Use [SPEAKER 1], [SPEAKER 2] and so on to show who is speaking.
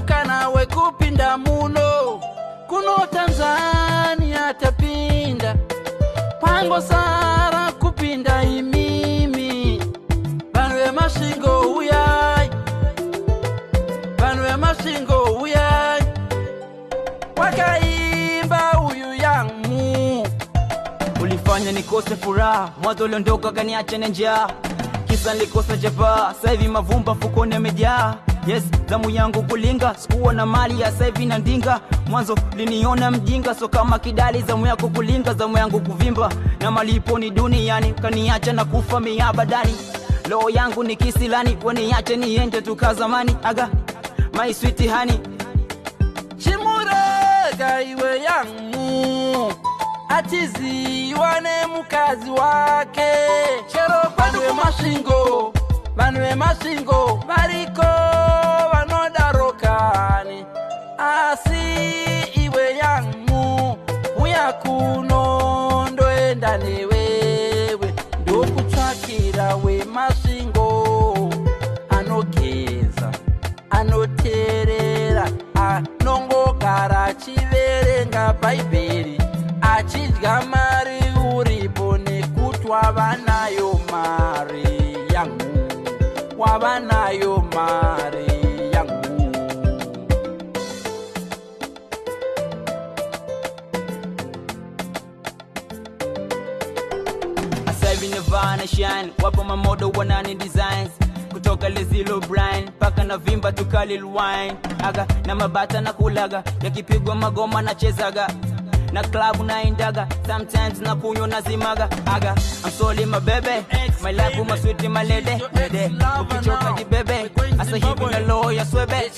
[SPEAKER 1] taruka nawe kupinda muno kuno Tanzania tapinda pango sara kupinda imimi banwe mashingo uyai banwe mashingo uyai wakaimba uyu yangu
[SPEAKER 2] ulifanya nikose furaha mwanzo uliondoka kaniacha na njaa kisa nilikosa jaba sasa hivi mavumba fukoni yamejaa yes damu yangu kulinga sikuwa na mali ya sasa hivi na ndinga mwanzo liniona mjinga so kama kidali zamu yako kulinga zamu yangu kuvimba na malipo ni duniani kaniacha na kufa miabadani roho yangu ni kisilani waniache niende tukazamani aga my sweet honey
[SPEAKER 1] chimurega iwe yangu atizi wane mukazi wake chero banwe mashingo bariko vanodarokani asi iwe yangu uya kuno ndoenda newewe ndokutsvakira we mashingo anogeza anoterera anongogara achiverenga bhaibheri achidya mari uripo nekuti wavanayo mari yangu wavanayo mari yangu
[SPEAKER 2] Asavi Nirvana shine wapo mamodo wanani designs kutoka Lezilo Brian paka na vimba tukalil wine aga na mabata na kulaga yakipigwa magoma na chezaga na club na indaga sometimes na kunyo na zimaga aga I'm sorry my baby my love my sweet my lady ukichoka jibebe asa hivi na loya swebe